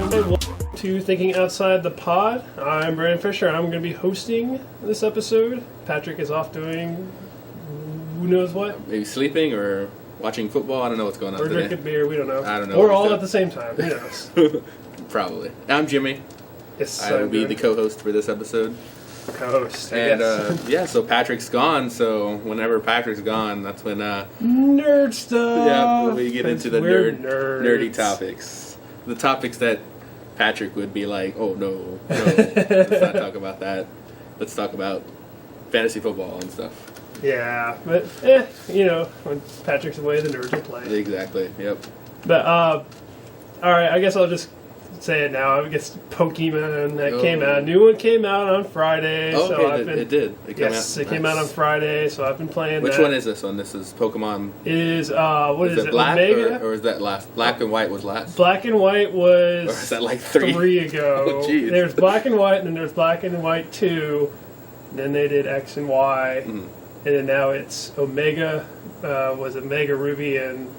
Welcome to Thinking Outside the Pod. I'm Brandon Fisher. I'm going to be hosting this episode. Patrick is off doing who knows what. Maybe sleeping or watching football. I don't know what's going on or today. drinking beer. We don't know. I don't know. Or all at the same time. Who knows? Probably. I'm Jimmy. Yes, I will be the co-host for this episode. Co-host. And yes. so Patrick's gone. So whenever Patrick's gone, that's when nerd stuff. Yeah, we get into the nerdy nerds. topics. The topics that Patrick would be like, oh no, let's not talk about that. Let's talk about fantasy football and stuff. Yeah, but when Patrick's away, the nerds will play. Exactly. Yep. But all right, I guess I'll just say it now. I guess Pokemon that came out. A new one came out on Friday. Oh, so okay, it did. It came out. It came out on Friday, so I've been playing. Which one is this one? This is Pokemon. It is what is it? Black Omega? or is that last? Black and White was last. Black and White was. Or is that like three ago? Oh, geez. There's Black and White, and then there's Black and White 2. Then they did X and Y, and then now it's Omega. Was Omega Ruby and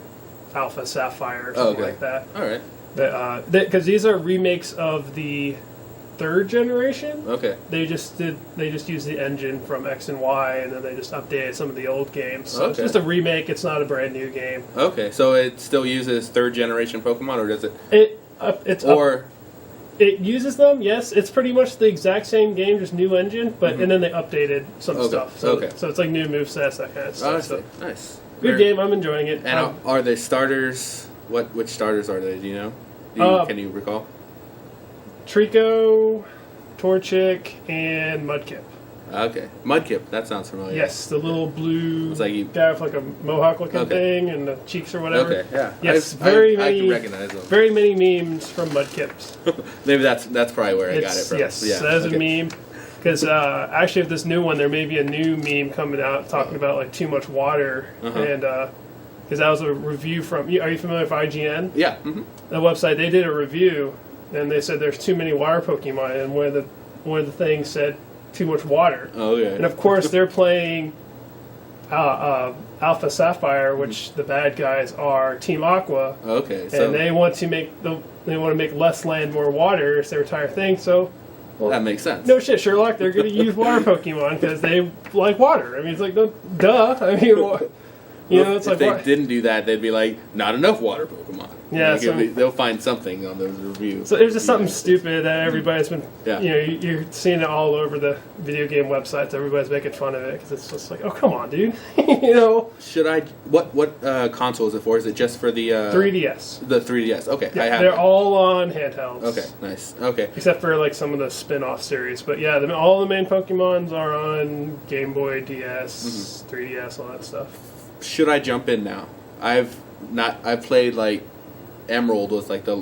Alpha Sapphire or something like that. All right. Because these are remakes of the third generation. Okay. They just used the engine from X and Y, and then they just updated some of the old games. So It's just a remake. It's not a brand new game. Okay, so it still uses third generation Pokemon, or does it? It uses them. Yes, it's pretty much the exact same game, just new engine. But and then they updated some stuff. So it's like new movesets, that kind of stuff. Oh, I see. So Nice. Good game. I'm enjoying it. And are they starters? Which starters are they? Do you know? Can you recall? Trico, Torchic, and Mudkip. Okay, Mudkip. That sounds familiar. Yes, the little blue guy with like a mohawk-looking thing and the cheeks or whatever. Okay, yeah. Yes, I can recognize them. Very many memes from Mudkips. Maybe that's probably where I got it from. Yes, that is a meme. Because actually, with this new one, there may be a new meme coming out talking about like too much water, and because that was a review from. Are you familiar with IGN? Yeah. The website, they did a review, and they said there's too many water Pokemon, and one of the things said too much water. Oh yeah. And of course, they're playing Alpha Sapphire, which the bad guys are Team Aqua. Okay. And they want to make less land, more water. It's their entire thing. So. Well, that makes sense. No shit, Sherlock. They're going to use water Pokemon because they like water. I mean, it's like, duh. I mean, it's like... If they didn't do that, they'd be like, not enough water Pokemon. Yeah, they'll find something on those reviews. So it was just something stupid that everybody's been... Yeah. You're seeing it all over the video game websites. Everybody's making fun of it because it's just like, oh, come on, dude. Should I... What console is it for? Is it just for the... 3DS. The 3DS. Okay, yeah, I have they're it. all on handhelds. Okay, nice. Okay. Except for like some of the spin-off series. But yeah, all the main Pokemons are on Game Boy, DS, 3DS, all that stuff. Should I jump in now? I've played like Emerald was like the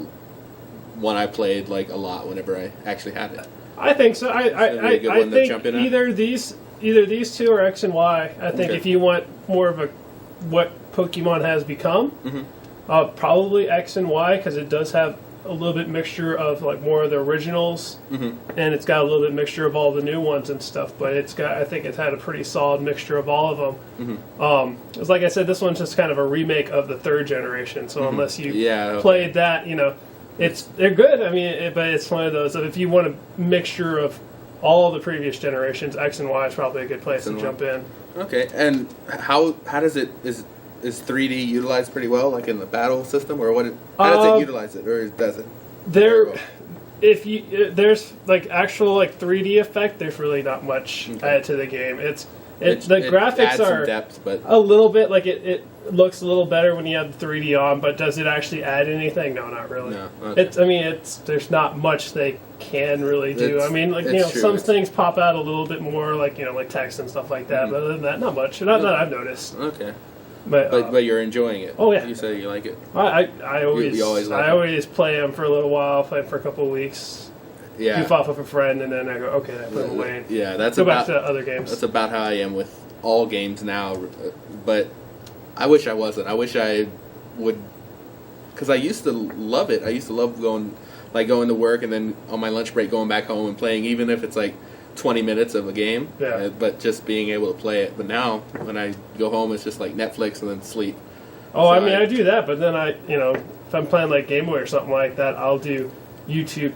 one I played like a lot whenever I actually had it. I think so. I think either these two or X and Y. I think if you want more of what Pokemon has become, probably X and Y because it does have a little bit mixture of like more of the originals, and it's got a little bit mixture of all the new ones and stuff. But I think it's had a pretty solid mixture of all of them. It's like I said, this one's just kind of a remake of the third generation. So unless you played that, they're good. I mean, but it's one of those. If you want a mixture of all the previous generations, X and Y is probably a good place to jump in. Okay, and how does it is 3D utilized pretty well, like in the battle system, or how does it utilize it, or does it? There's like actual like 3D effect. There's really not much added to the game. The graphics adds are some depth, but a little bit like it looks a little better when you have the 3D on. But does it actually add anything? No, not really. No. Okay. There's not much they can really do. True. Some things pop out a little bit more, like like text and stuff like that. But other than that, not much. Not that I've noticed. Okay. But you're enjoying it. Oh yeah. You say you like it. I always play them for a little while. Play them for a couple of weeks. Yeah. Goof off with a friend, and then I go, okay, I put them away. Yeah, go back to other games. That's about how I am with all games now. But I wish I wasn't. I wish I would, because I used to love it. I used to love going to work and then on my lunch break going back home and playing, even if it's like 20 minutes of a game, but just being able to play it. But now, when I go home, it's just like Netflix and then sleep. Oh, so I do that, but then if I'm playing like Game Boy or something like that, I'll do YouTube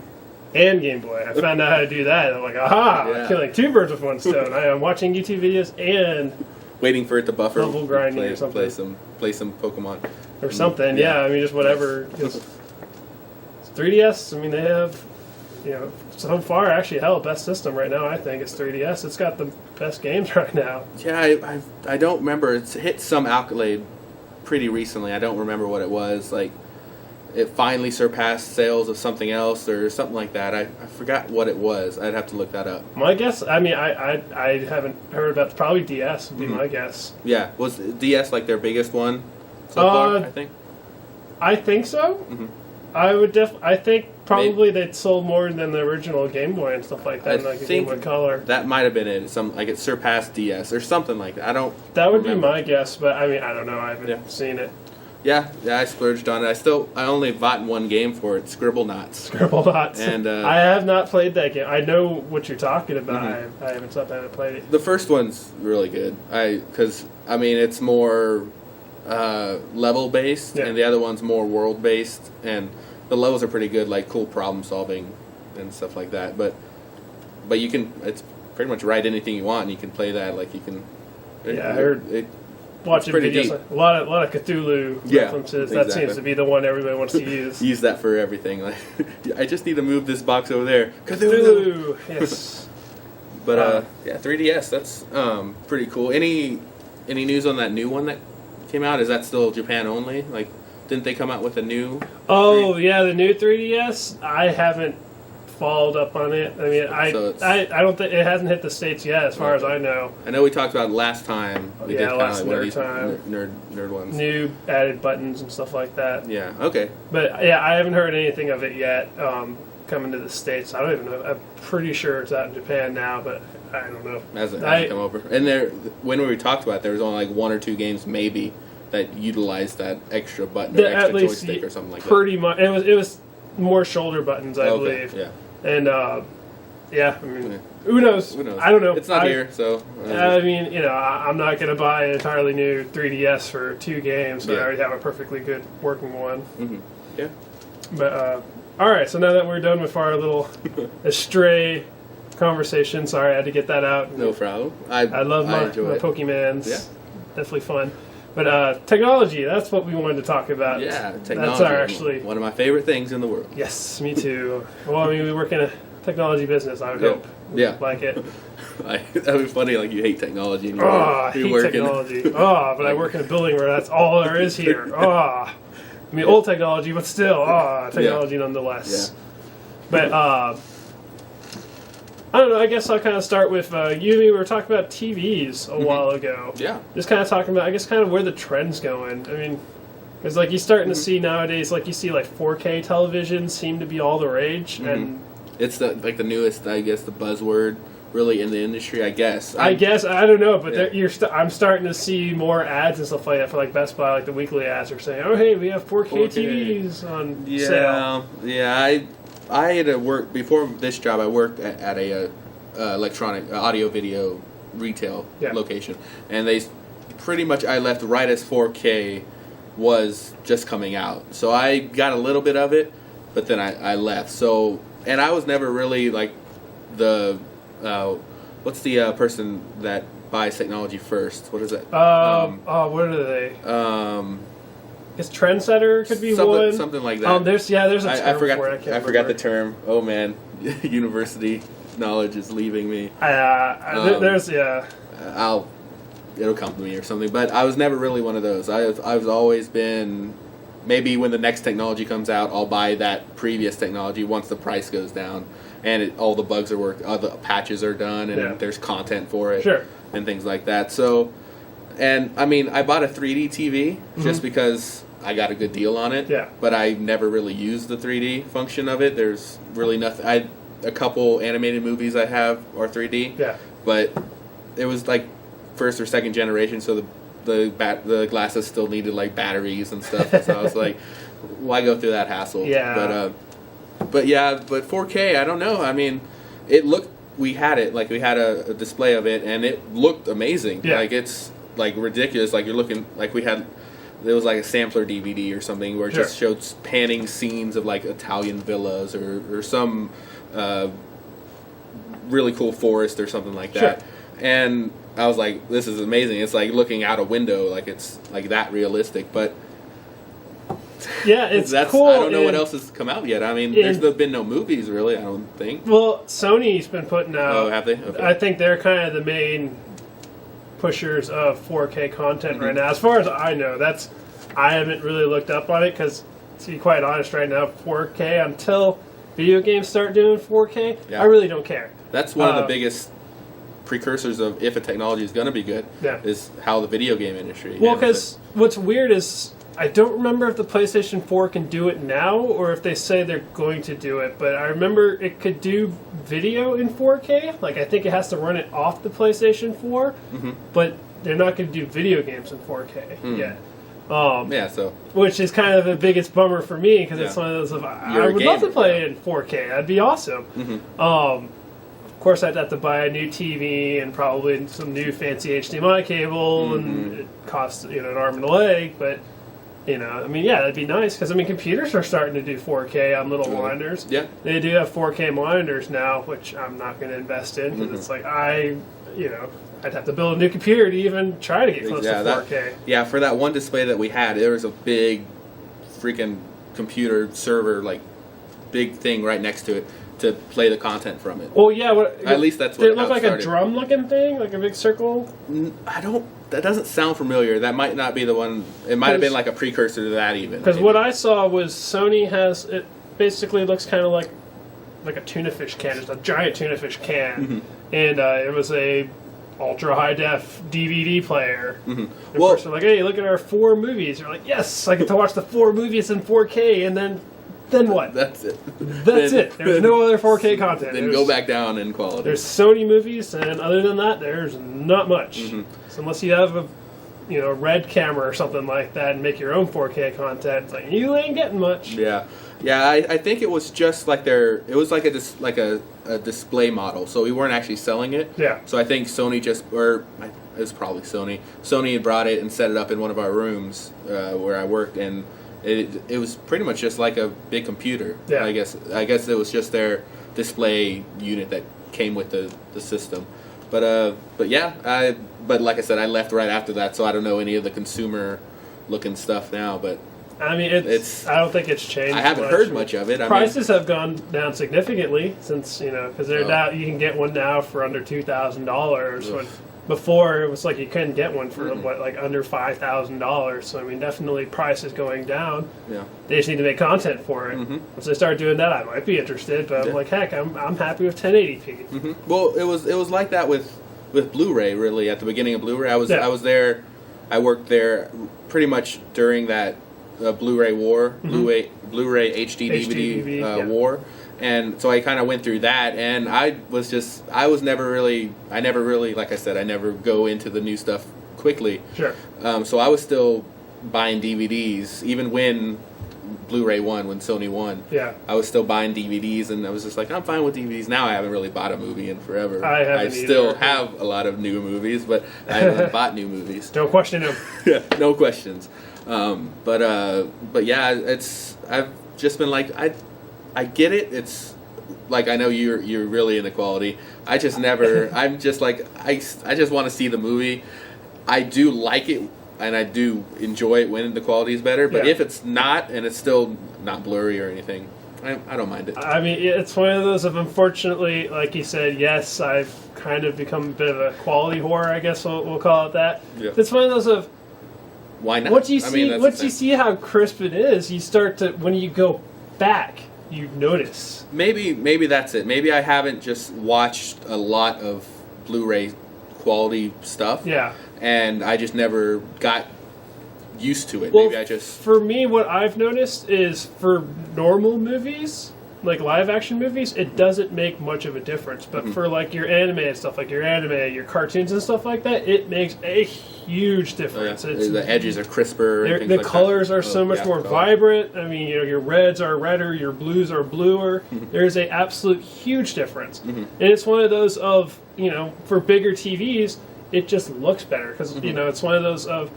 and Game Boy. I found out how to do that. I'm like, aha! I'm killing two birds with one stone. I am watching YouTube videos and waiting for it to buffer. Level grinding or something. Play some Pokemon or something. Yeah, I mean just whatever. 3DS. I mean they have, so far actually best system right now. I think it's 3DS. It's got the best games right now. Yeah, I don't remember. It's hit some accolade pretty recently. I don't remember what it was. Like it finally surpassed sales of something else or something like that. I forgot what it was. I'd have to look that up. My guess. I mean, I haven't heard about. Probably DS would be my guess. Yeah, was DS like their biggest one so far? I think. I think so. Mm-hmm. I think probably they'd sold more than the original Game Boy and stuff like that, like the Game Boy Color. That might have been it. It surpassed DS or something like that. That would be my guess, but I mean, I don't know. I haven't seen it. Yeah, I splurged on it. I only bought one game for it, Scribblenauts. And I have not played that game. I know what you're talking about. Mm-hmm. I haven't played it. The first one's really good. Because it's more level based, and the other one's more world based, and the levels are pretty good, like cool problem solving and stuff like that. But you can, it's pretty much write anything you want, and you can play that. Like you can. I heard. Watching videos, a lot of Cthulhu references. Exactly. That seems to be the one everybody wants to use. Use that for everything. Like, I just need to move this box over there. Cthulhu. Yes. But 3DS. That's pretty cool. Any news on that new one that came out? Is that still Japan only? Like, didn't they come out with a new? Oh yeah, the new 3DS. I haven't followed up on it. I mean, I don't think it hasn't hit the States yet, as far as I know. I know we talked about it last time. We did last one of these nerd ones. New added buttons and stuff like that. Yeah. Okay. But yeah, I haven't heard anything of it yet. Coming to the States, I don't even know. I'm pretty sure it's out in Japan now, but I don't know. Hasn't come over. And when we talked about it, there was only like one or two games maybe that utilized that extra button or extra joystick or something like that. Pretty much, it was more shoulder buttons, I believe. Yeah. And I mean, who knows? I don't know. It's not here, so. I mean, I'm not going to buy an entirely new 3DS for two games, so I already have a perfectly good working one. Mm-hmm. Yeah. But all right, so now that we're done with our little astray conversation, sorry I had to get that out. No problem. I love my Pokemans. Yeah. Definitely fun. But technology, that's what we wanted to talk about. Yeah, technology. That's one of my favorite things in the world. Yes, me too. Well, I mean, we work in a technology business, I would hope. Yeah. Like it. That would be funny, like you hate technology. And I hate technology. But I work in a building where that's all there is here. I mean, old technology, but still, technology nonetheless. Yeah. But, I don't know, I guess I'll kind of start with, you and me, we were talking about TVs a while ago. Yeah. Just kind of talking about, I guess, kind of where the trend's going. I mean, because, like, you're starting to see nowadays, like, you see, like, 4K televisions seem to be all the rage, and... It's the newest, I guess, the buzzword, really, in the industry, I guess. I don't know, but I'm starting to see more ads and stuff like that for, like, Best Buy, like, the weekly ads are saying, oh, hey, we have 4K TVs on sale. Yeah, I had to work before this job. I worked at a electronic audio video retail location, and they pretty much I left right as 4K was just coming out. So I got a little bit of it, but then I left. So and I was never really like the what's the person that buys technology first? What is it? What are they? It's Trendsetter could be one. Something like that. There's a term for it. I forgot the term. Oh man, university knowledge is leaving me. It'll come to me or something. But I was never really one of those. I've always been, maybe when the next technology comes out, I'll buy that previous technology once the price goes down and all the bugs are worked, all the patches are done, and there's content for it, and things like that. So, and I mean, I bought a 3D TV just because I got a good deal on it. Yeah. But I never really used the 3D function of it. There's really nothing. A couple animated movies I have are 3D. Yeah. But it was like first or second generation, so the glasses still needed like batteries and stuff. So I was like, why go through that hassle? Yeah. But 4K, I don't know. I mean, we had a display of it, and it looked amazing. Yeah. Like it's like ridiculous. Like you're looking like we had There was like a sampler DVD or something where it Sure. just showed panning scenes of like Italian villas or some really cool forest or something like that. Sure. And I was like, this is amazing. It's like looking out a window, like it's like that realistic. But yeah, it's that's cool. I don't know what else has come out yet. I mean, there's been no movies really, I don't think. Well, Sony's been putting out. Oh, have they? Okay. I think they're kind of the main pushers of 4K content right now. As far as I know, I haven't really looked up on it because, to be quite honest, right now 4K until video games start doing 4K, I really don't care. That's one of the biggest precursors of if a technology is going to be good. Is how the video game industry. Well, because what's weird is I don't remember if the PlayStation 4 can do it now or if they say they're going to do it, but I remember it could do video in 4K. Like, I think it has to run it off the PlayStation 4, but they're not going to do video games in 4K yet. So which is kind of the biggest bummer for me because it's one of those I would love to play it in 4K. That'd be awesome. Of course, I'd have to buy a new TV and probably some new fancy HDMI cable, and it costs an arm and a leg. But I mean, that'd be nice because computers are starting to do 4K on little monitors. Yeah, they do have 4K monitors now, which I'm not going to invest in because it's like I'd have to build a new computer to even try to get close to 4K. For that one display that we had, there was a big freaking computer server, like big thing right next to it to play the content from it. Well, yeah. At least that's what did it look like started. A drum-looking thing, like a big circle? That doesn't sound familiar. That might not be the one. It might have been like a precursor to that even. Because what I saw was Sony has it. Basically, looks kind of like a tuna fish can, just a giant tuna fish can, and it was a ultra high def DVD player. And well, they're like, hey, look at our 4 movies. You're like, yes, I get to watch the 4 movies in 4K, and then what? That's it. That's it. There's no other 4K content. Then go back down in quality. There's Sony movies, and other than that, there's not much. So unless you have a red camera or something like that and make your own 4K content, it's like you ain't getting much. Yeah. I think it was just like it was like a display model, so we weren't actually selling it. Yeah. So I think Sony it was probably Sony. Sony had brought it and set it up in one of our rooms where I worked, and it was pretty much just like a big computer. Yeah. I guess it was just their display unit that came with the system. But like I said, I left right after that, so I don't know any of the consumer looking stuff now. But I mean, I don't think it's changed. I haven't heard much of it. Prices have gone down significantly since because they're now you can get one now for under $2,000. Before it was like you couldn't get one for under $5,000. So I mean, definitely price is going down. Yeah, they just need to make content for it. Once they start doing that, I might be interested. But I'm like, heck, I'm happy with 1080p. Well, it was like that with Blu-ray. Really, at the beginning of Blu-ray, I was there. I worked there pretty much during that Blu-ray war, Blu-ray HD DVD war. And so I kind of went through that, and I never really, like I said, I never go into the new stuff quickly. Sure. So I was still buying DVDs, even when Blu-ray won, when Sony won. Yeah. I was still buying DVDs, and I was just like, I'm fine with DVDs. Now I haven't really bought a movie in forever. I still have a lot of new movies, but I haven't bought new movies. Don't question them. Yeah, no questions. But yeah, I've just been like, I get it. It's like I know you're really into quality. I just never. I'm just like I just want to see the movie. I do like it, and I do enjoy it when the quality is better. But if it's not, and it's still not blurry or anything, I don't mind it. I mean, it's one of those of, unfortunately, like you said, yes, I've kind of become a bit of a quality whore, I guess we'll call it that. Yeah. It's one of those of, why not? Once you see how crisp it is, you start to, when you go back, you notice. Maybe that's it. Maybe I haven't just watched a lot of Blu-ray quality stuff. Yeah. And I just never got used to it. Well, maybe for me, what I've noticed is for normal movies, like live-action movies, it doesn't make much of a difference. But for like your anime and stuff, like your cartoons and stuff like that, it makes a huge difference. Oh, yeah. The edges are crisper. The colors are so much more vibrant. I mean, your reds are redder, your blues are bluer. There's an absolute huge difference. And it's one of those of, for bigger TVs, it just looks better. Because, it's one of those of,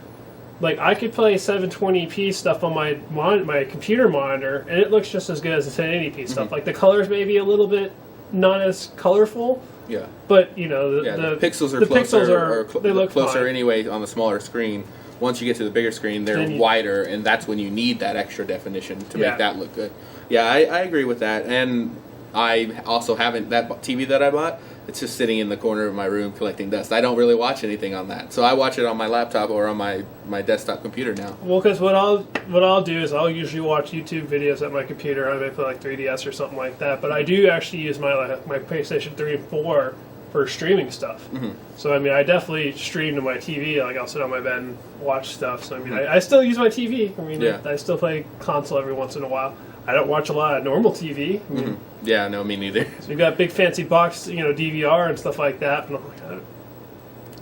like I could play 720p stuff on my computer monitor, and it looks just as good as the 1080p stuff. Like the colors may be a little bit not as colorful. Yeah. But you know the pixels are the closer, pixels they look closer fine. anyway on the smaller screen. Once you get to the bigger screen, they're wider, and that's when you need that extra definition to make that look good. Yeah, I agree with that, and I also haven't that TV that I bought. It's just sitting in the corner of my room collecting dust. I don't really watch anything on that, so I watch it on my laptop or on my desktop computer now. Well, because what I'll do is I'll usually watch YouTube videos at my computer. I may play like 3DS or something like that, but I do actually use my PlayStation 3 and 4 for streaming stuff. So I mean, I definitely stream to my TV. Like I'll sit on my bed and watch stuff. So I mean, I still use my TV. I mean, I still play console every once in a while. I don't watch a lot of normal TV. I mean, yeah, no, me neither. So we've got big fancy box, DVR and stuff like that. And I'm like,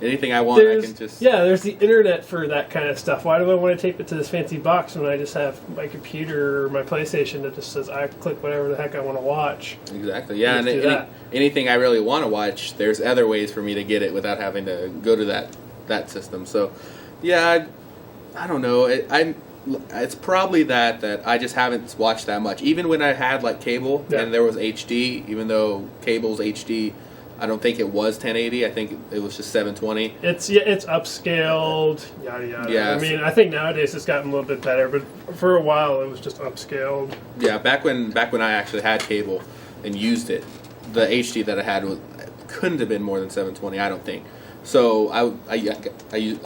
anything I want, I can just... Yeah, there's the internet for that kind of stuff. Why do I want to tape it to this fancy box when I just have my computer or my PlayStation that just says I click whatever the heck I want to watch? Exactly, yeah. And anything I really want to watch, there's other ways for me to get it without having to go to that system. So, yeah, I don't know. It's probably that I just haven't watched that much. Even when I had like cable and there was HD, even though cable's HD, I don't think it was 1080. I think it was just 720. It's upscaled, yada yada. Yeah, I mean, I think nowadays it's gotten a little bit better, but for a while it was just upscaled. Yeah, back when I actually had cable and used it, the HD that I had couldn't have been more than 720. I don't think. So I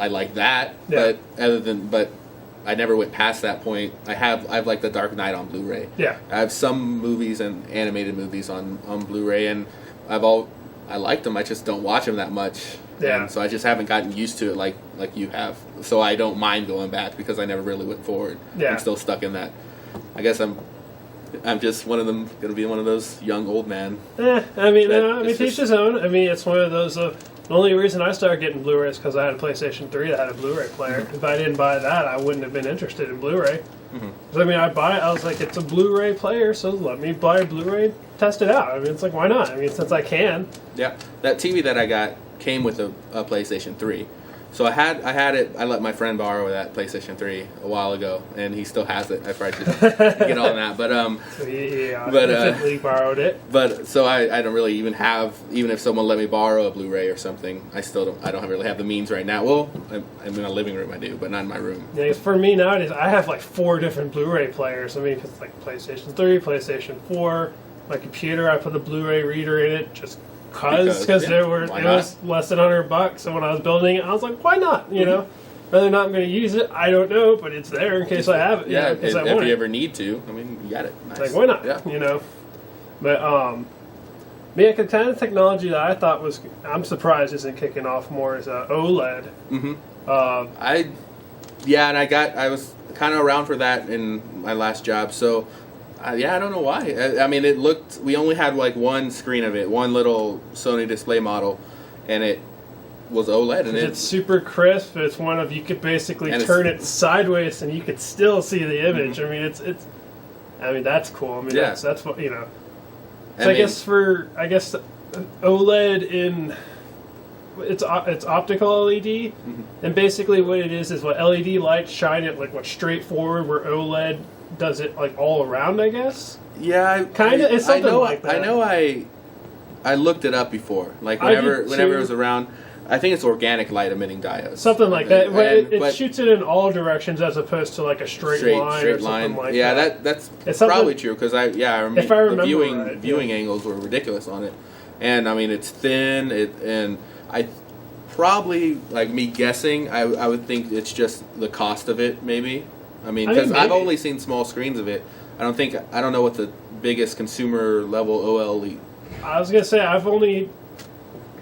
like that, but I never went past that point. I have like The Dark Knight on Blu-ray. Yeah. I have some movies and animated movies on Blu-ray, and I like them. I just don't watch them that much. Yeah. And so I just haven't gotten used to it like you have. So I don't mind going back because I never really went forward. Yeah. I'm still stuck in that. I guess I'm just one of them. Going to be one of those young old man. I mean, teach his own. I mean, it's one of those. The only reason I started getting Blu-ray is because I had a PlayStation 3 that had a Blu-ray player. If I didn't buy that, I wouldn't have been interested in Blu-ray. So, I mean, I was like, it's a Blu-ray player, so let me buy a Blu-ray, test it out. I mean, it's like, why not? I mean, since I can. Yeah, that TV that I got came with a PlayStation 3. So I had it. I let my friend borrow that PlayStation 3 a while ago, and he still has it. I probably should get on that, but definitely borrowed it. But so I don't really even if someone let me borrow a Blu-ray or something, I don't really have the means right now. Well, in my living room I do, but not in my room. Yeah, for me nowadays, I have like 4 different Blu-ray players. I mean, it's like PlayStation 3, PlayStation 4, my computer. I put a Blu-ray reader in it just. Because it was less than $100, and when I was building it, I was like, why not? Whether or not I'm going to use it, I don't know, but it's there in case I have it. Yeah, if you ever need to, I mean, you got it. Nice. Like, why not? Yeah. But the kind of technology that I thought I'm surprised isn't kicking off more is OLED. I was kind of around for that in my last job, so. I don't know why. I mean, we only had like one screen of it, one little Sony display model, and it was OLED. And it's super crisp. It's you could basically turn it sideways and you could still see the image. I mean, that's cool. I mean, that's what, So I guess OLED it's optical LED, and basically what it is what LED lights shine it like straightforward, where OLED does it like all around, I guess. Yeah, kind of. It's something like that. I know. I looked it up before. Like whenever it was around, I think it's organic light emitting diodes. Something like that. It shoots it in all directions as opposed to like a straight line or something like that. That's probably true because I remember the viewing right, angles were ridiculous on it, and I mean it's thin. And I probably, like me guessing, I would think it's just the cost of it maybe. I mean, because I've only seen small screens of it. I don't know what the biggest consumer level OLED. I was gonna say I've only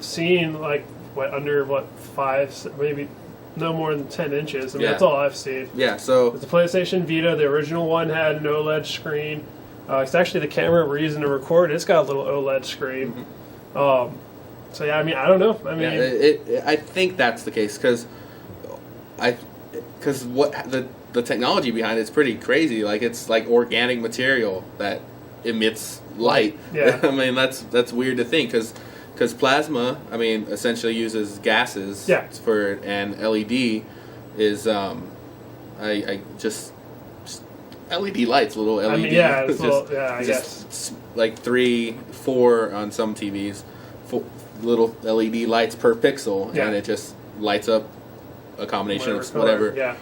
seen like under 5, maybe no more than 10 inches. I mean, that's all I've seen. Yeah, so the PlayStation Vita, the original one, had an OLED screen. It's actually the camera we're using to record. It's got a little OLED screen. So yeah, I mean, I don't know. I mean, I think that's the case because what the technology behind it's pretty crazy. Like it's like organic material that emits light. Yeah. I mean that's weird to think because plasma, I mean, essentially uses gases. Yeah. And LED is I just LED lights, little LED. I mean, yeah, it's I guess like 3, 4 on some TVs, 4 little LED lights per pixel, and it just lights up a combination of whatever. Yeah.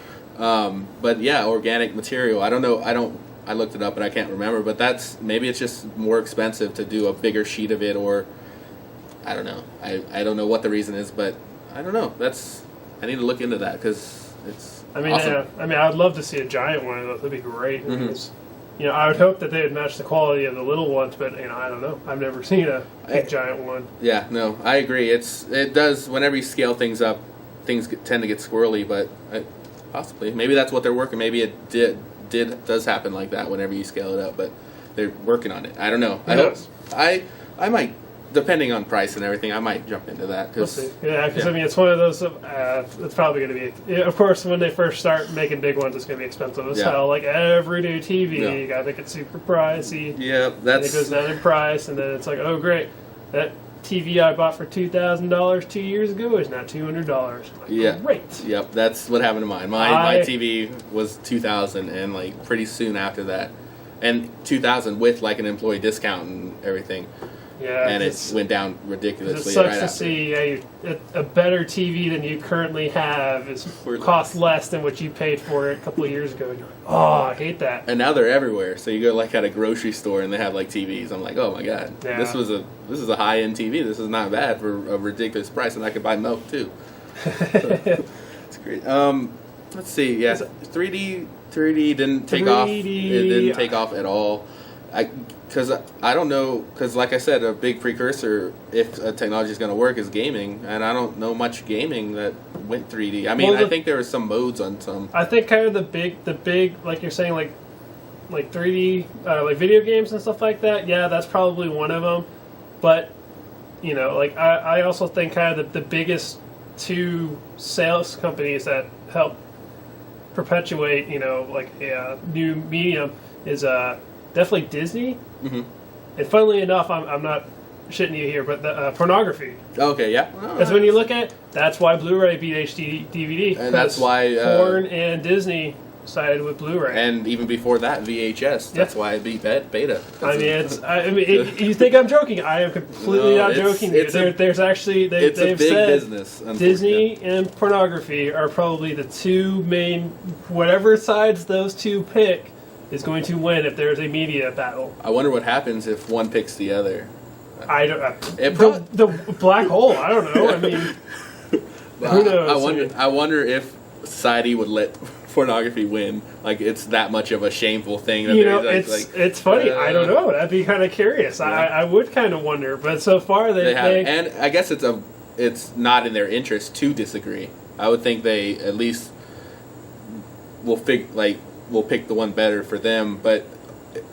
But yeah, organic material. I don't know. I looked it up and I can't remember. But maybe it's just more expensive to do a bigger sheet of it, or I don't know. I don't know what the reason is, but I don't know. I need to look into that because it's. I mean, awesome. I would love to see a giant one. That'd be great. Because, I would hope that they would match the quality of the little ones, but I don't know. I've never seen a big giant one. Yeah, no, I agree. It does. Whenever you scale things up, things tend to get squirrely, but possibly maybe that's what they're working. Maybe it does happen like that whenever you scale it up, but they're working on it. I don't know. I might. Depending on price and everything, I might jump into that. We'll see. Yeah, because I mean, it's one of those. It's probably going to be. Of course, when they first start making big ones, it's going to be expensive as hell. Like every new TV, you got to make it super pricey. Yeah, and it goes down in price, and then it's like, oh great, that TV I bought for $2,000 2 years ago is now $200. Like, great. Yep, that's what happened to mine. My TV was $2,000, and like pretty soon after that, and $2,000 with like an employee discount and everything. Yeah, and it went down ridiculously. It sucks to see a better TV than you currently have costs less than what you paid for it a couple of years ago. And you're like, oh, I hate that. And now they're everywhere. So you go like at a grocery store and they have like TVs. I'm like, oh my god, this is a high end TV. This is not bad for a ridiculous price, and I could buy milk too. It's great. Let's see. Yeah, 3D didn't take off. It didn't take off at all. Because I don't know, because like I said, a big precursor, if a technology is going to work, is gaming, and I don't know much gaming that went 3D. I mean, I think there were some modes on some. I think kind of the big, like you're saying, like 3D, like video games and stuff like that. Yeah, that's probably one of them. But like I also think kind of the biggest two sales companies that help perpetuate, like a new medium is definitely Disney. Mm-hmm. And funnily enough, I'm not shitting you here, but the pornography. Okay, yeah. Because when you look at, that's why Blu-ray beat HD DVD. And that's why porn and Disney sided with Blu-ray. And even before that, VHS. That's why it beat Beta. You think I'm joking? I am completely not joking. There's actually they've big said business. Disney and pornography are probably the two main. Whatever sides those two pick is going to win if there's a media battle. I wonder what happens if one picks the other. I don't. The black hole. I don't know. I mean, who knows? I wonder if society would let pornography win. Like it's that much of a shameful thing. That it's funny. I don't know. That'd be kind of curious. Yeah. I would kind of wonder. But so far they and I guess it's not in their interest to disagree. I would think they at least will pick the one better for them, but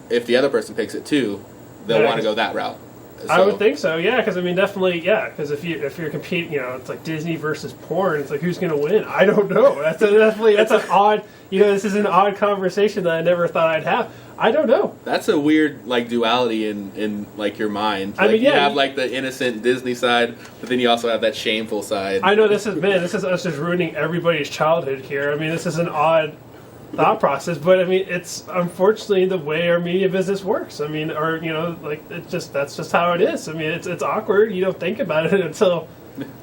if the other person picks it too, they'll want to go that route. So. I would think so, yeah, because I mean, definitely, yeah, because if you're competing, it's like Disney versus porn. It's like who's going to win? I don't know. That's an odd. This is an odd conversation that I never thought I'd have. I don't know. That's a weird duality in like your mind. I mean, you have like the innocent Disney side, but then you also have that shameful side. I know this is us just ruining everybody's childhood here. I mean, this is an odd thought process, but I mean, it's unfortunately the way our media business works. I mean, that's just how it is. I mean, it's awkward. You don't think about it until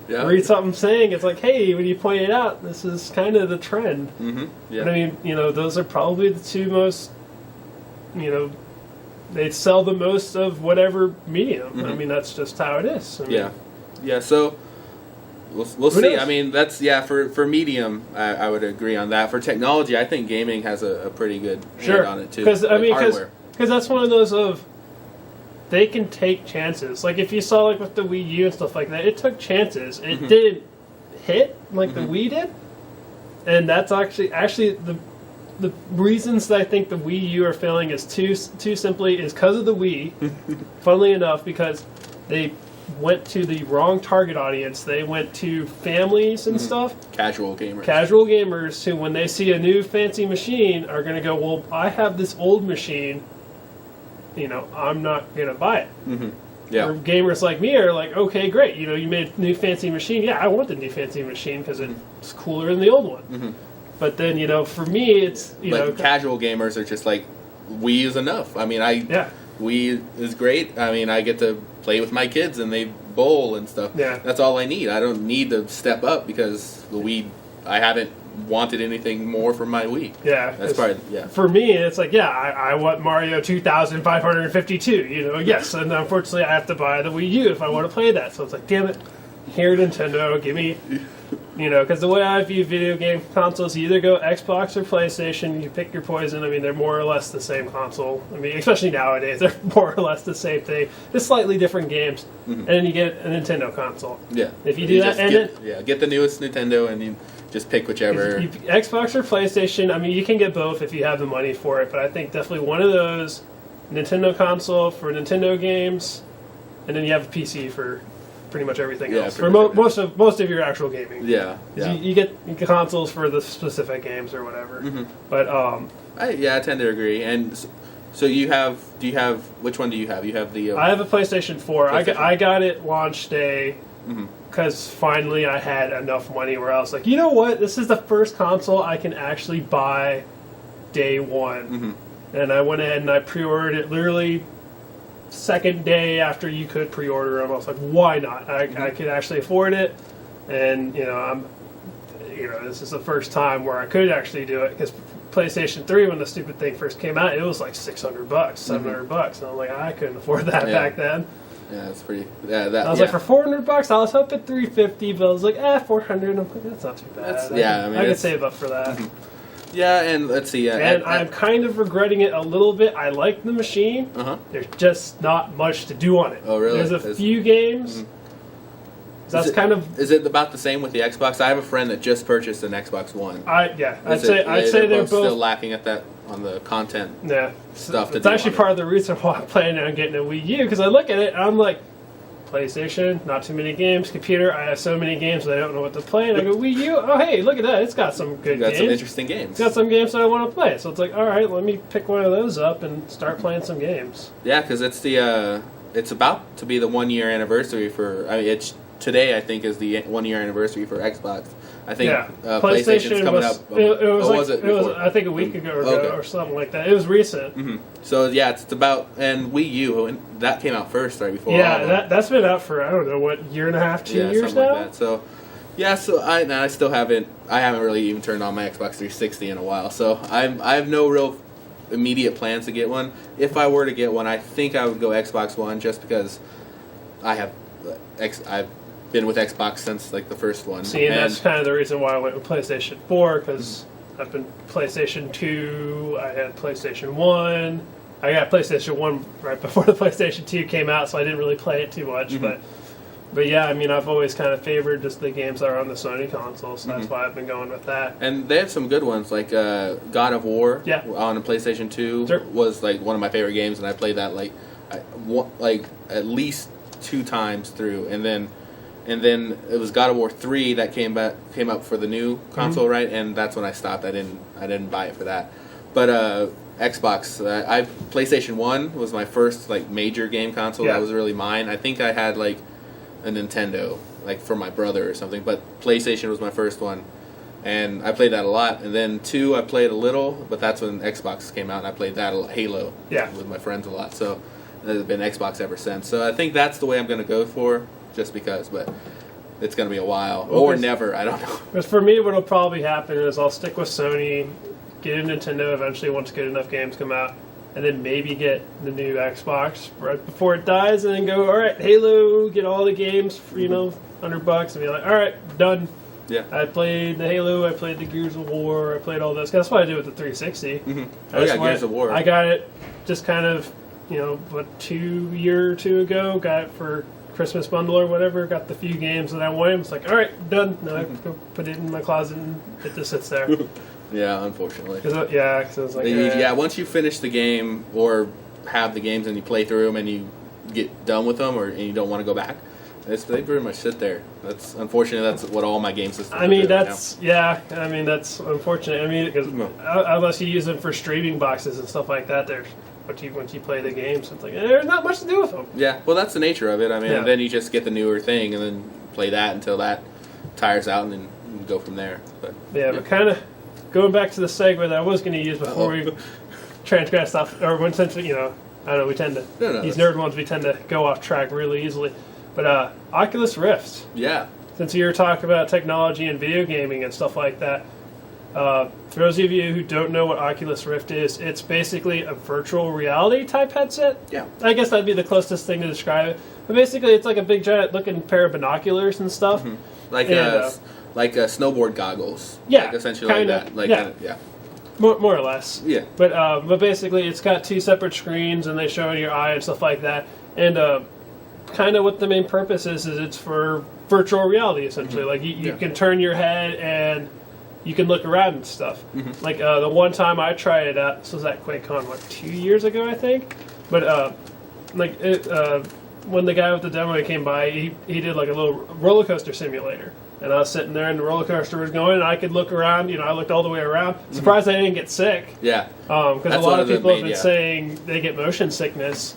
you read something saying it's like, hey, when you point it out, this is kind of the trend. Mm-hmm. Yeah. But I mean, those are probably the two most, they sell the most of whatever medium. Mm-hmm. I mean, that's just how it is. I mean, yeah. So. We'll see. Knows? I mean, that's for medium, I would agree on that. For technology, I think gaming has a pretty good hand on it too. Because that's one of those of they can take chances. Like if you saw like with the Wii U and stuff like that, it took chances. It didn't hit like the Wii did, and that's actually the reasons that I think the Wii U are failing is too simply is because of the Wii. Funnily enough, because they went to the wrong target audience. They went to families and stuff. Casual gamers who, when they see a new fancy machine, are going to go, well, I have this old machine. I'm not going to buy it. Mm-hmm. Yeah. Or gamers like me are like, okay, great. You made a new fancy machine. Yeah, I want the new fancy machine because it's cooler than the old one. Mm-hmm. But then, for me, it's, casual gamers are just like, Wii is enough. I mean, Wii is great. I mean, I get to play with my kids and they bowl and stuff. Yeah. That's all I need. I don't need to step up because the Wii, I haven't wanted anything more from my Wii. Yeah. That's probably, For me, it's like, I want Mario 2552, yes. And unfortunately, I have to buy the Wii U if I want to play that. So it's like, damn it. Here, Nintendo, give me... because the way I view video game consoles, you either go Xbox or PlayStation, you pick your poison. I mean, they're more or less the same console. I mean, especially nowadays, they're more or less the same thing. Just slightly different games. And then you get a Nintendo console. Yeah. If you do that, get the newest Nintendo and you just pick whichever. Xbox or PlayStation, I mean, you can get both if you have the money for it, but I think definitely one of those, Nintendo console for Nintendo games, and then you have a PC for pretty much everything else. For most of your actual gaming. Yeah. You get consoles for the specific games or whatever. But I tend to agree. And so do you have? Which one do you have? You have the. I have a PlayStation 4. I got it launch day because finally I had enough money where I was like, you know what? This is the first console I can actually buy day one. And I went ahead and I pre-ordered it literally second day after you could pre-order them. I was like, why not? I could actually afford it, and this is the first time where I could actually do it, because PlayStation 3, when the stupid thing first came out, it was like $600, $700, and I'm like, I couldn't afford that back then. Yeah, it's pretty. I was like, for $400, I was hoping $350, but I was like, $400. I'm like, that's not too bad. I could save up for that. Yeah, and let's see. And I'm kind of regretting it a little bit. I like the machine. There's just not much to do on it. Oh, really? There's a few games. Is it about the same with the Xbox? I have a friend that just purchased an Xbox One. I'd say they're both still lacking at that on the content. Yeah, stuff. It's actually part of the reason why I'm planning on getting a Wii U, because I look at it and I'm like, PlayStation, not too many games. Computer, I have so many games that I don't know what to play. And I go, Wii U, oh hey, look at that, it's got some good games. Some interesting games. It's got some games that I want to play. So it's like, all right, let me pick one of those up and start playing some games. Yeah, because it's about to be the 1 year anniversary for. I mean, today I think is the 1 year anniversary for Xbox. I think PlayStation's coming up. It was I think a week ago or something like that. It was recent. So it's about, and Wii U, and that came out first right before. Yeah, that's been out for, I don't know, what, year and a half, 2 years now. Like that. So I still haven't really even turned on my Xbox 360 in a while. So I have no real immediate plans to get one. If I were to get one, I think I would go Xbox One, just because I've been with Xbox since like the first one. See, and that's kind of the reason why I went with PlayStation 4, because I've been PlayStation 2, I had PlayStation 1. I got PlayStation 1 right before the PlayStation 2 came out, so I didn't really play it too much. But yeah, I mean, I've always kind of favored just the games that are on the Sony console, so that's why I've been going with that. And they have some good ones, like God of War on the PlayStation 2 was like one of my favorite games, and I played that like at least 2 times through, and then it was God of War 3 that came up for the new console, right? And that's when I stopped. I didn't buy it for that. But Xbox, PlayStation 1 was my first like major game console. That was really mine. I think I had like a Nintendo, like for my brother or something, but PlayStation was my first one, and I played that a lot. And then 2 I played a little, but that's when Xbox came out, and I played that a lot, Halo, with my friends a lot. So it's been Xbox ever since. So I think that's the way I'm going to go for, just because, but it's going to be a while, or never, I don't know. Because for me, what'll probably happen is I'll stick with Sony, get a Nintendo eventually once good enough games come out, and then maybe get the new Xbox right before it dies, and then go, all right, Halo, get all the games for, $100, and be like, all right, done. Yeah. I played the Halo, I played the Gears of War, I played all this. That's what I did with the 360. Gears of War. I got it just kind of, 2 year or 2 ago, got it for Christmas bundle or whatever, got the few games that I wanted. It's like, all right, done. Now I have to go put it in my closet and it just sits there. Yeah, unfortunately. Because I was like, once you finish the game or have the games and you play through them and you get done with them, and you don't want to go back, they pretty much sit there. That's unfortunately, that's what all my game systems. That's unfortunate. I mean, because unless you use them for streaming boxes and stuff like that, once you play the games, it's like there's not much to do with them. Yeah, well, that's the nature of it. I mean, and then you just get the newer thing and then play that until that tires out, and then go from there. But but kind of going back to the segue that I was going to use before we transgress off, or when since you know, I don't know, we tend to these nerd ones we tend to go off track really easily. But Oculus Rift. Yeah. Since you were talking about technology and video gaming and stuff like that, for those of you who don't know what Oculus Rift is, it's basically a virtual reality type headset. Yeah. I guess that'd be the closest thing to describe it. But basically, it's like a big giant looking pair of binoculars and stuff. Like snowboard goggles. Yeah. Like essentially kinda, like that. Like yeah. More or less. Yeah. But basically, it's got 2 separate screens, and they show your eye and stuff like that. And kind of what the main purpose is it's for virtual reality, essentially. Like, you can turn your head, and you can look around and stuff. Like, the one time I tried it out, this was at QuakeCon, 2 years ago, I think? But, when the guy with the demo came by, he did, like, a little roller coaster simulator. And I was sitting there, and the roller coaster was going, and I could look around. You know, I looked all the way around. Surprised I didn't get sick. Yeah. Because a lot of people have been saying they get motion sickness.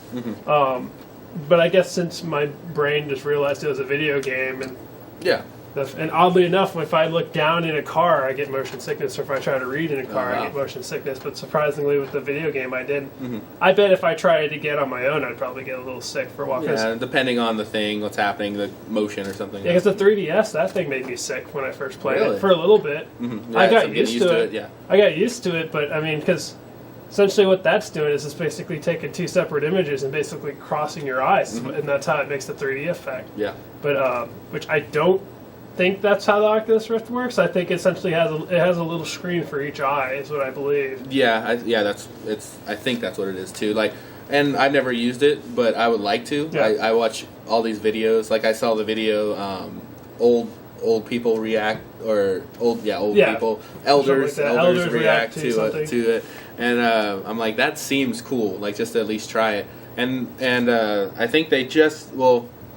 But I guess since my brain just realized it was a video game, and and oddly enough, if I look down in a car, I get motion sickness, or if I try to read in a car, I get motion sickness. But surprisingly, with the video game, I didn't. I bet if I tried it again on my own, I'd probably get a little sick for a while. Yeah, depending on the thing, what's happening, the motion or something. Yeah, because the 3DS, that thing made me sick when I first played it for a little bit. Yeah, I got used to it. Yeah. I got used to it, but I mean, because essentially what that's doing is it's basically taking 2 separate images and basically crossing your eyes, and that's how it makes the 3D effect. Yeah. But which I don't think that's how the Oculus Rift works. I think it essentially has a little screen for each eye, is what I believe. Yeah, I think that's what it is too. Like, and I've never used it, but I would like to. Yeah. I watch all these videos. Like, I saw the video, old people react, or people, elders react to it, and I'm like, that seems cool. Like, just to at least try it. And I think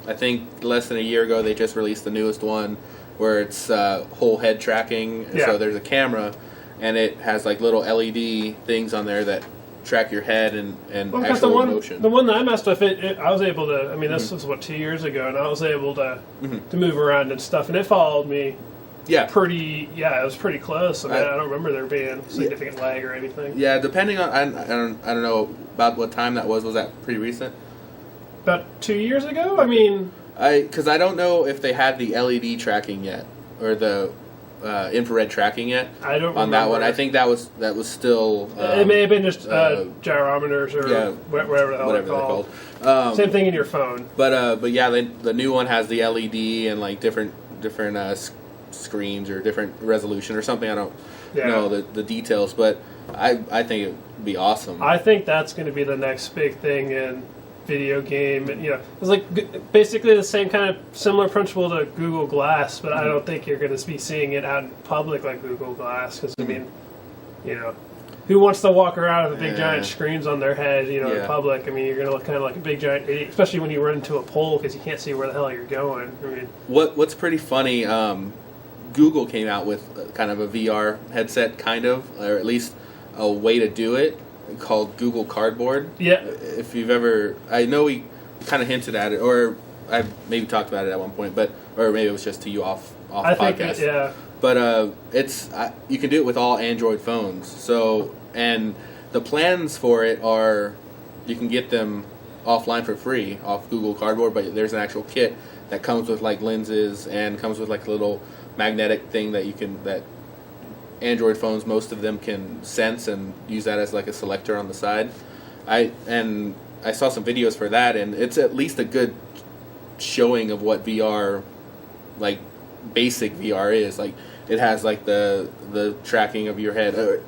I think less than a year ago they just released the newest one, where it's whole head tracking. Yeah. So there's a camera, and it has like little LED things on there that track your head and actual motion. The one that I messed with, I was able to. I mean, this was 2 years ago, and I was able to move around and stuff, and it followed me. Yeah. It was pretty close. I mean, I don't remember there being significant lag or anything. Yeah, depending on I don't know about what time that was. Was that pretty recent? About 2 years ago? I mean, because I don't know if they had the LED tracking yet, or the infrared tracking yet. I don't on remember. that one. I think that was still. It may have been just gyrometers or whatever the hell they're called. Same thing in your phone. But yeah, the new one has the LED and like different screens or different resolution or something. I don't know the details, but I think it would be awesome. I think that's going to be the next big thing in video game, and it's like basically the same kind of similar principle to Google Glass, but I don't think you're going to be seeing it out in public like Google Glass, because I mean, who wants to walk around with a big giant screens on their head, in public? I mean, you're going to look kind of like a big giant idiot, especially when you run into a pole because you can't see where the hell you're going. I mean, what's pretty funny, Google came out with kind of a VR headset, or at least a way to do it, called Google Cardboard. Yeah. If you've ever, I know we kind of hinted at it, or I maybe talked about it at one point, or maybe it was just to you off podcast. But it's you can do it with all Android phones. So, and the plans for it are, you can get them offline for free off Google Cardboard, but there's an actual kit that comes with like lenses and comes with like a little magnetic thing that Android phones, most of them can sense and use that as like a selector on the side. I saw some videos for that, and it's at least a good showing of what VR, like basic VR is. Like, it has like the tracking of your head,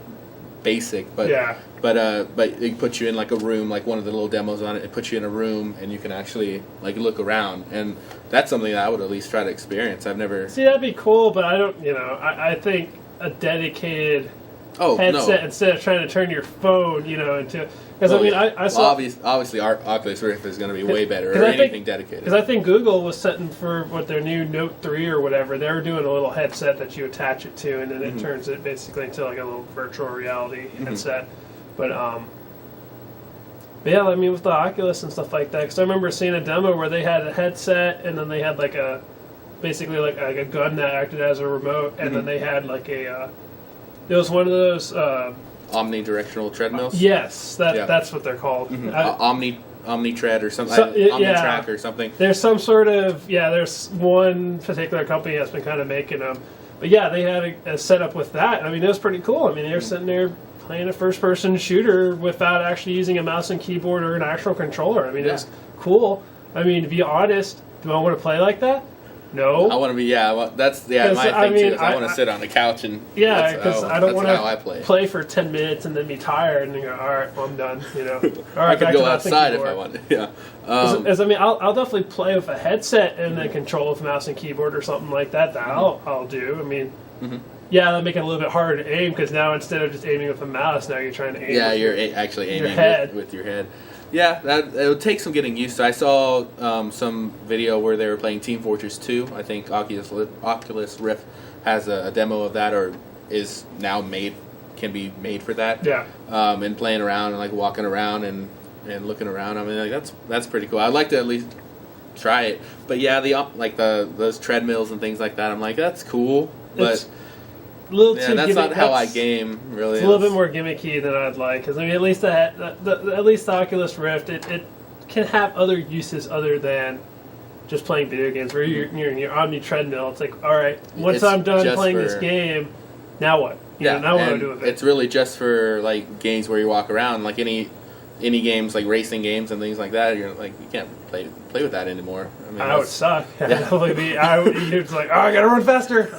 basic, but it puts you in like a room, like one of the little demos on it. It puts you in a room, and you can actually like look around, and that's something that I would at least try to experience. I've never that'd be cool, but I don't. I think a dedicated headset instead of trying to turn your phone, into. Because I saw obviously our Oculus Rift is going to be way better, or anything dedicated. Because I think Google was setting for their new Note 3 or whatever. They were doing a little headset that you attach it to, and then it turns it basically into like a little virtual reality headset. But yeah, I mean, with the Oculus and stuff like that, because I remember seeing a demo where they had a headset, and then they had basically like a gun that acted as a remote, and then they had like It was one of those omnidirectional treadmills. Yes, that's what they're called. OmniTread or something. So, OmniTrack or something. There's some sort of there's one particular company that's been kind of making them, but yeah, they had a setup with that. I mean, it was pretty cool. I mean, they were sitting there playing a first-person shooter without actually using a mouse and keyboard or an actual controller. I mean, it's cool. I mean, to be honest, do I want to play like that? No. I want to be, that's my thing too. I want to sit on the couch and because I don't want to play for 10 minutes and then be tired and go, all right, well, I'm done. All right, I could go outside if I wanted. Yeah. I mean, I'll definitely play with a headset and then control with mouse and keyboard or something like that. I'll do. I mean, that'll make it a little bit harder to aim because now instead of just aiming with a mouse, now you're trying to aim. Yeah, you're actually aiming with your head. Yeah, it would take some getting used to. I saw some video where they were playing Team Fortress 2. I think Oculus Rift has a demo of that, or is now can be made for that. Yeah. And playing around and like walking around and looking around. I mean, like that's pretty cool. I'd like to at least try it. But yeah, those treadmills and things like that. I'm like, that's cool, but. That's not how I game. Really, it's a little bit more gimmicky than I'd like. Because I mean, at least the Oculus Rift, it can have other uses other than just playing video games. Where you're in your Omni treadmill, it's like, all right, once I'm done playing this game, now what? Now what do I do with it? It's really just for like games where you walk around, like any games like racing games and things like that. You're like, you can't play with that anymore. I mean, I would suck. It's like, I gotta run faster.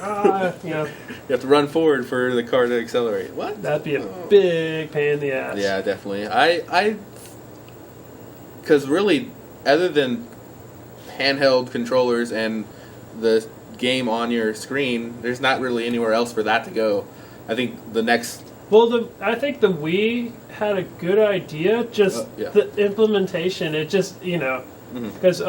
You have to run forward for the car to accelerate. What? That'd be a big pain in the ass. Yeah, definitely. Because really, other than handheld controllers and the game on your screen, there's not really anywhere else for that to go. I think the next. Well, I think the Wii had a good idea. Just the implementation, it just because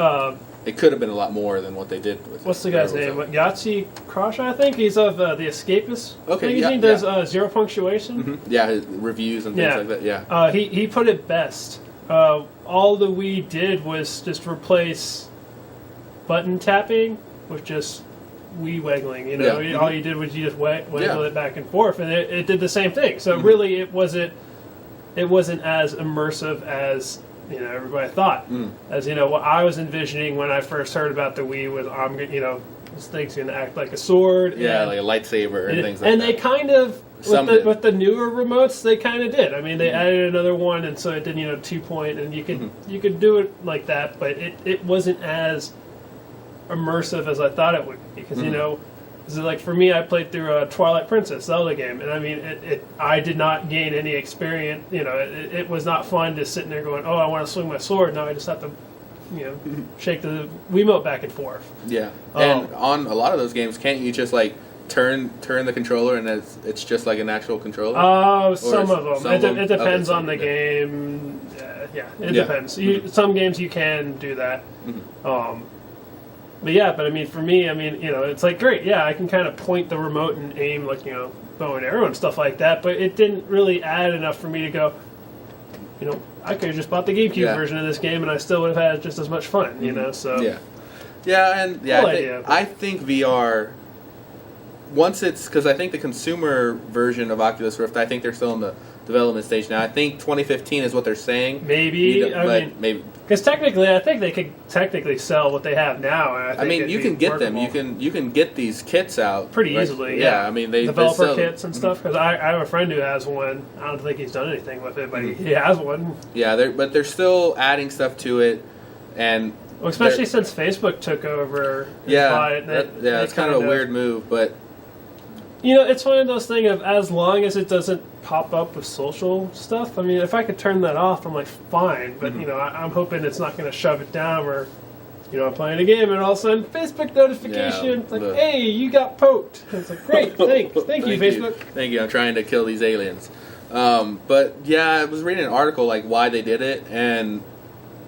it could have been a lot more than what they did with. What's the guy's name? Yahtzee Crosha, I think. He's of the Escapist. Okay, magazine. Does zero punctuation. Mm-hmm. Yeah, his reviews and things like that. Yeah. He put it best. All the Wii did was just replace button tapping with just Wii waggling. All you did was you just waggle it back and forth, and it did the same thing. So really, it wasn't as immersive as everybody thought. As what I was envisioning when I first heard about the Wii was this thing's going to act like a sword. Yeah, like a lightsaber and things like that. And they kind of with the newer remotes, they kind of did. I mean, they added another one, and so it did 2-point, and you could do it like that, but it wasn't as immersive as I thought it would be because like for me, I played through a Twilight Princess Zelda game, and I mean, I did not gain any experience. It was not fun just sitting there going, "Oh, I want to swing my sword." Now I just have to, shake the Wiimote back and forth. Yeah, and on a lot of those games, can't you just like turn the controller and it's just like an actual controller? Some of them. It depends on the game. It depends. Some games you can do that. But I mean, for me, it's like, great, I can kind of point the remote and aim, like, bow and arrow and stuff like that, but it didn't really add enough for me to go, I could have just bought the GameCube version of this game and I still would have had just as much fun, so. I think VR, once because I think the consumer version of Oculus Rift, I think they're still in the development stage now. I think 2015 is what they're saying. Maybe. Maybe. Because technically, I think they could technically sell what they have now. And I mean, you can get them. You can get these kits out pretty easily. Yeah, I mean, they developer kits and stuff. Because I have a friend who has one. I don't think he's done anything with it, but he has one. Yeah, they're still adding stuff to it, and especially since Facebook took over. It's kind of a weird move, but. It's one of those things of as long as it doesn't pop up with social stuff. I mean, if I could turn that off, I'm like, fine. But, I'm hoping it's not going to shove it down where, I'm playing a game and all of a sudden, Facebook notification, it's like, hey, you got poked. And it's like, great, thank you, Facebook. Thank you, I'm trying to kill these aliens. But, I was reading an article, like, why they did it, and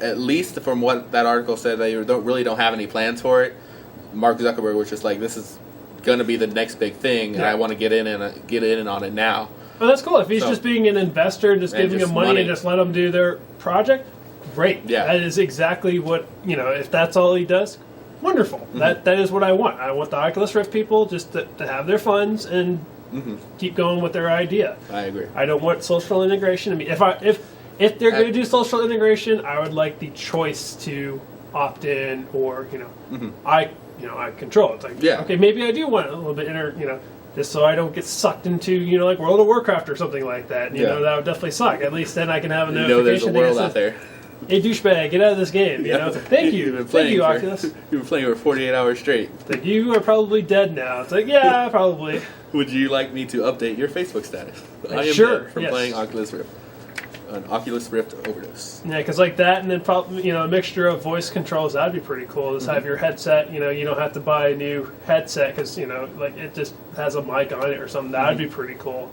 at least from what that article said, they don't have any plans for it. Mark Zuckerberg was just like, this is going to be the next big thing, and I want to get in on it now. Well, that's cool. If he's just being an investor and just giving them money and just let them do their project, great. Yeah. That is exactly what, if that's all he does, wonderful. That is what I want. I want the Oculus Rift people just to have their funds and keep going with their idea. I agree. I don't want social integration. I mean, if they're going to do social integration, I would like the choice to opt in, or I control it. It's like, okay, maybe I do want a little bit just so I don't get sucked into like World of Warcraft or something like that. You know, that would definitely suck. At least then I can have a notification. There's a world out there. Hey, douchebag, get out of this game. You know, thank you, Oculus. You've been playing for 48 hours straight. It's like, you are probably dead now. It's like, yeah, probably. Would you like me to update your Facebook status? I am dead from playing Oculus Rift. An Oculus Rift overdose. Yeah, because like that, and then probably a mixture of voice controls. That'd be pretty cool. Just have your headset. You don't have to buy a new headset because like it just has a mic on it or something. That'd be pretty cool.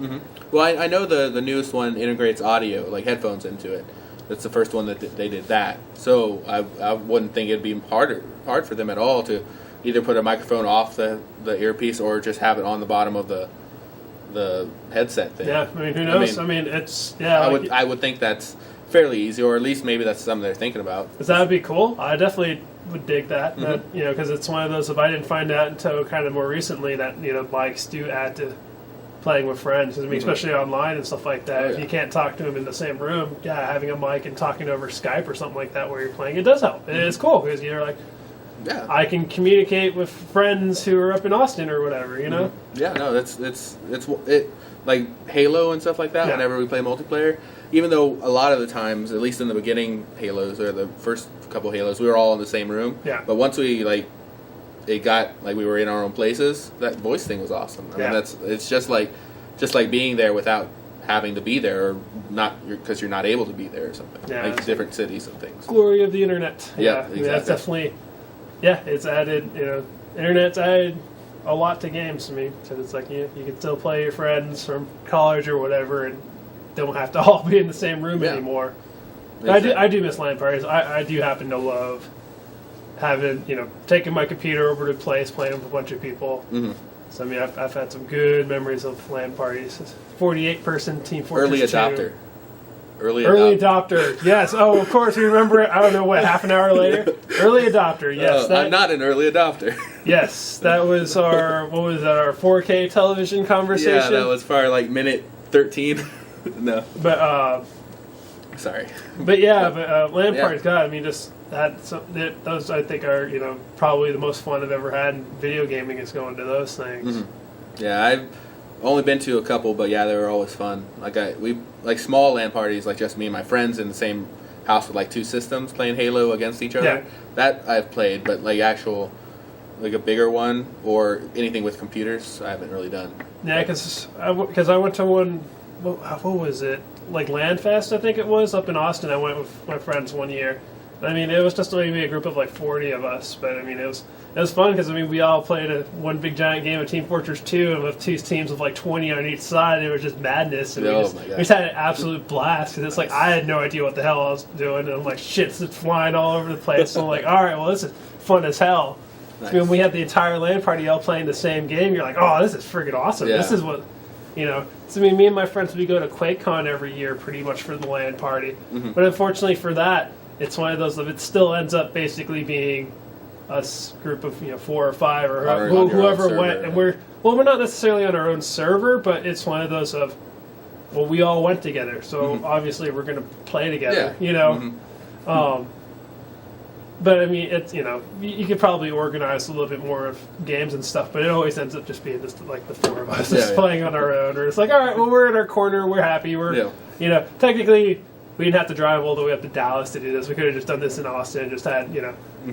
Well, I know the newest one integrates audio, like headphones, into it. That's the first one that they did that. So I wouldn't think it'd be hard for them at all to either put a microphone off the earpiece or just have it on the bottom of the headset thing. Yeah, I mean, who knows? I mean it's I would think that's fairly easy, or at least maybe that's something they're thinking about. Because that would be cool. I definitely would dig that. Because it's one of those. If I didn't find out until kind of more recently that mics do add to playing with friends. I mean, especially online and stuff like that. If you can't talk to them in the same room, having a mic and talking over Skype or something like that where you're playing, it does help. And it's cool because you're like, I can communicate with friends who are up in Austin or whatever, Yeah, no, it's like Halo and stuff like that. Whenever we play multiplayer, even though a lot of the times, at least in the beginning Halos or the first couple Halos, we were all in the same room. Yeah. But once we it got we were in our own places, that voice thing was awesome. I mean, it's just like being there without having to be there, or not because you're not able to be there or something. Yeah, like different cities and things. Glory of the internet. Yeah, exactly. That's definitely. Yeah, it's added. Internet's added a lot to games. I mean, because it's like you can still play your friends from college or whatever, and don't have to all be in the same room anymore. Exactly. I do miss LAN parties. I do happen to love having taking my computer over to a place, playing with a bunch of people. So I mean, I've had some good memories of LAN parties. 48-person Team Fortress 2. Early adopter. Yes. Oh, of course we remember it. I don't know what. Half an hour later. Early adopter. Yes. I'm not an early adopter. Yes, that was our. What was that? Our 4K television conversation. Yeah, that was probably like minute 13. No. But sorry. But LAN parties. God, I mean, just those I think are probably the most fun I've ever had in video gaming is going to those things. Yeah, I've only been to a couple, but they were always fun. We small LAN parties, like just me and my friends in the same house with like two systems playing Halo against each other. Yeah. That I've played, but actual a bigger one or anything with computers, I haven't really done. Yeah, because I went to one. What was it? Like LAN Fest, I think it was up in Austin. I went with my friends one year. I mean, it was just maybe a group of 40 of us, but I mean, it was fun because we all played one big giant game of Team Fortress 2 and with two teams of 20 on each side. And it was just madness, and we just had an absolute blast because it's I had no idea what the hell I was doing, and I'm shit's flying all over the place. So I'm like, all right, well, this is fun as hell. Nice. When we had the entire LAN party all playing the same game, you're like, oh, this is freaking awesome. Yeah. This is what. So me and my friends, we go to QuakeCon every year pretty much for the LAN party. But unfortunately for that, it's one of those, it still ends up basically being us group of 4 or 5 or whoever went. And we're not necessarily on our own server, but it's one of those of, we all went together. So obviously we're going to play together, But I mean, it's you could probably organize a little bit more of games and stuff, but it always ends up just being just the 4 of us just playing on our own. Or it's all right, well, we're in our corner, we're happy, technically we didn't have to drive all the way up to Dallas to do this. We could have just done this in Austin and just had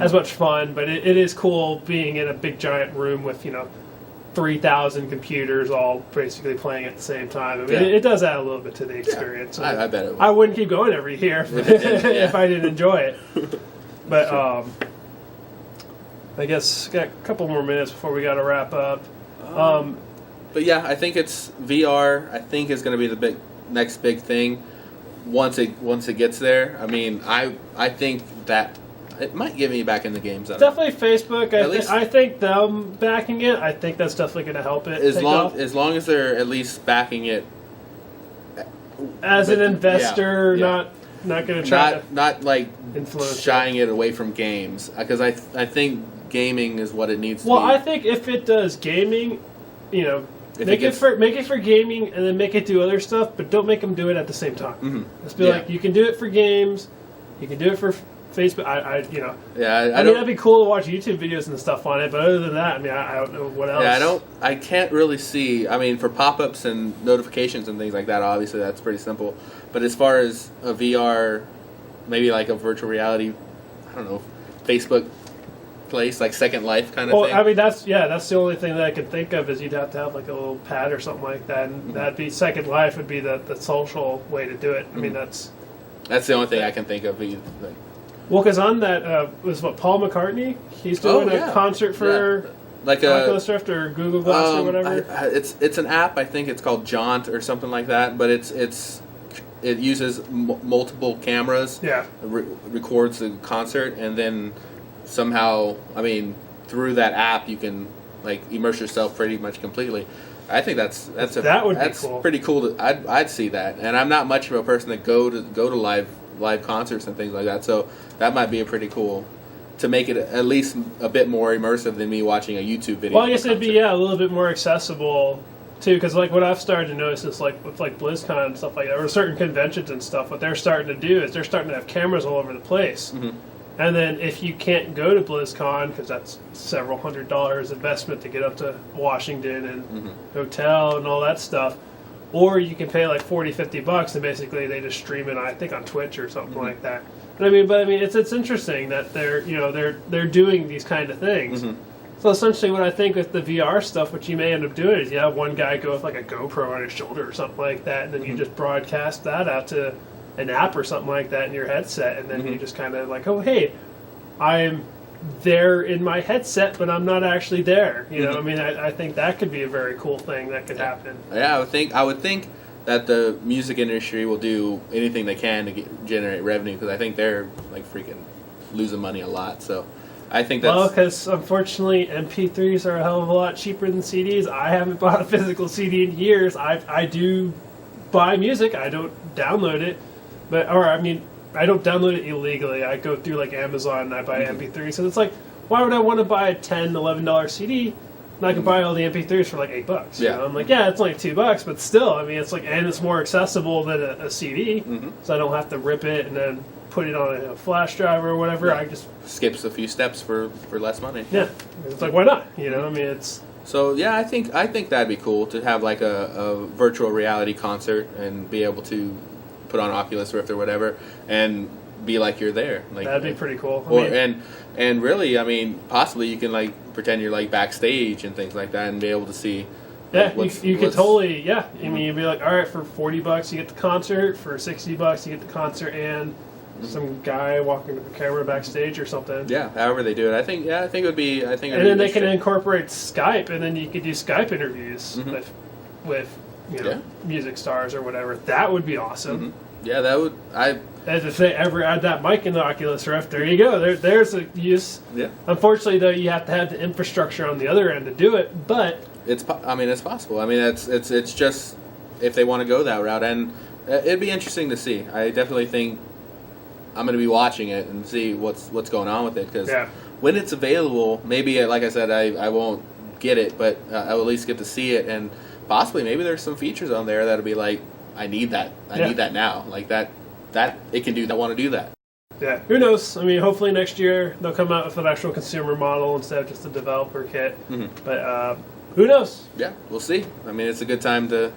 as much fun. But it is cool being in a big giant room with 3,000 computers all basically playing at the same time. I mean, it does add a little bit to the experience. I bet it would. I wouldn't keep going every year if I didn't enjoy it. But I guess got a couple more minutes before we got to wrap up. But I think it's VR. I think is going to be the next big thing once it gets there. I mean, I think that it might get me back in the games. Definitely Facebook. I think them backing it. I think that's definitely going to help it. As long as they're at least backing it as an investor, not going to try not influence shying it away from games, because I think gaming is what it needs to be. Well, I think if it does gaming, Make it for gaming, and then make it do other stuff, but don't make them do it at the same time. Mm-hmm. Let's be like, you can do it for games, you can do it for Facebook. Yeah, I mean, that'd be cool to watch YouTube videos and stuff on it, but other than that, I mean, I don't know what else. Yeah, I can't really see. I mean, for pop-ups and notifications and things like that, obviously that's pretty simple. But as far as a VR, maybe like a virtual reality, I don't know, Facebook place, like Second Life kind of thing. Well, I mean, that's the only thing that I can think of is you'd have to have like a little pad or something like that, and that'd be Second Life would be the social way to do it. I mean, that's the only thing I can think of. Well, because on that was Paul McCartney. He's doing a concert for like Oculus Rift or Google Glass or whatever. It's an app. I think it's called Jaunt or something like that. But it uses multiple cameras. Yeah. Records the concert, and then somehow, I mean, through that app you can like immerse yourself pretty much completely. I think that's be cool. Pretty cool. I'd see that, and I'm not much of a person that go to live concerts and things like that. So that might be a pretty cool to make it at least a bit more immersive than me watching a YouTube video. Well, I guess it'd be a little bit more accessible too, because like what I've started to notice is like with like BlizzCon and stuff like that, or certain conventions and stuff. What they're starting to do is they're starting to have cameras all over the place. Mm-hmm. And then if you can't go to BlizzCon, because that's several $100 investment to get up to Washington and hotel and all that stuff, or you can pay like $40-$50 and basically they just stream it, I think, on Twitch or something like that. But I mean, it's interesting that they're doing these kind of things. Mm-hmm. So essentially, what I think with the VR stuff, what you may end up doing is you have one guy go with like a GoPro on his shoulder or something like that, and then you just broadcast that out to an app or something like that in your headset, and then you just kind of like, oh hey, I'm there in my headset, but I'm not actually there. You know, I mean, I think that could be a very cool thing that could happen. Yeah, I would think that the music industry will do anything they can to generate revenue, because I think they're like freaking losing money a lot. So I think that's because unfortunately MP3s are a hell of a lot cheaper than CDs. I haven't bought a physical CD in years. I do buy music. I don't download it. I don't download it illegally. I go through like Amazon and I buy MP3. So it's like, why would I want to buy a $10, $11 CD? And I can buy all the MP3s for like $8. Yeah. You know? I'm like, yeah, it's only $2, but still, I mean, it's like, and it's more accessible than a CD. So I don't have to rip it and then put it on a flash drive or whatever. Yeah. I just skips a few steps for less money. Yeah, it's like, why not? You know, I mean, it's. So yeah, I think that'd be cool to have like a virtual reality concert and be able to put on Oculus Rift or whatever and be like you're there. Like that'd be pretty cool. And really, I mean, possibly you can like pretend you're like backstage and things like that and be able to see. Yeah, you could totally. Yeah, I mean, you'd be like, all right, for $40 you get the concert. For $60 you get the concert and some guy walking with the camera backstage or something. Yeah, however they do it, I think it would be. And then they can incorporate Skype, and then you could do Skype interviews with music stars or whatever. That would be awesome. Yeah, that would. As if they ever add that mic in the Oculus Rift, there you go. There's a use. Yeah. Unfortunately, though, you have to have the infrastructure on the other end to do it. But it's possible. I mean, it's just if they want to go that route, and it'd be interesting to see. I definitely think I'm going to be watching it and see what's going on with it, because when it's available, maybe like I said, I won't get it, but I'll at least get to see it, and possibly maybe there's some features on there that'll be like, I need that. I need that now. Like that it can do that. I want to do that. Yeah. Who knows? I mean, hopefully next year they'll come out with an actual consumer model instead of just a developer kit. But who knows? Yeah, we'll see. I mean, it's a good time to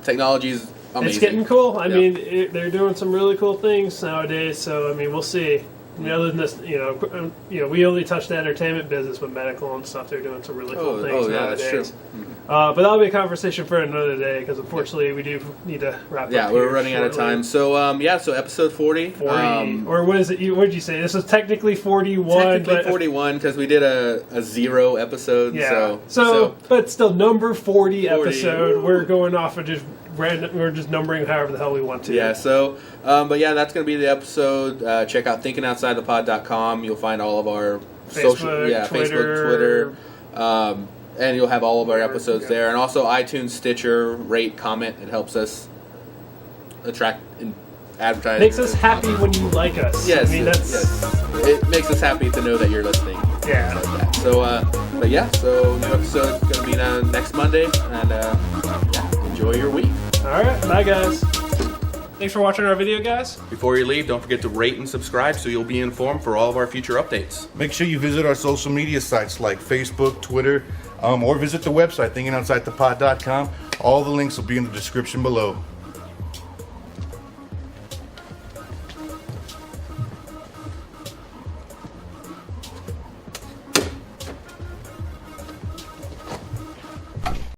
technology's amazing. It's getting cool. I mean, they're doing some really cool things nowadays. So I mean, we'll see. I mean, other than this, we only touch the entertainment business with medical and stuff. They're doing some really cool things nowadays. That's true. But that'll be a conversation for another day, because unfortunately we do need to wrap up. Yeah, we're running out of time. So so episode 40. Or what is it? What did you say? This is technically 41. Technically 41, because we did a 0 episode. Yeah. So but still, number 40 episode. Woo. We're going off of just random. We're just numbering however the hell we want to. Yeah. So, but yeah, that's going to be the episode. Check out thinkingoutsidethepod.com. You'll find all of our Facebook, Twitter. And you'll have all of our episodes there. And also iTunes, Stitcher, rate, comment. It helps us attract and advertise. Makes us happy when you like us. Yes. I mean, it makes us happy to know that you're listening. Yeah. Like that. So, But yeah, so new episode is going to be next Monday, and yeah, enjoy your week. All right, bye guys. Thanks for watching our video, guys. Before you leave, don't forget to rate and subscribe so you'll be informed for all of our future updates. Make sure you visit our social media sites like Facebook, Twitter, or visit the website, thinkingoutsidethepod.com. All the links will be in the description below.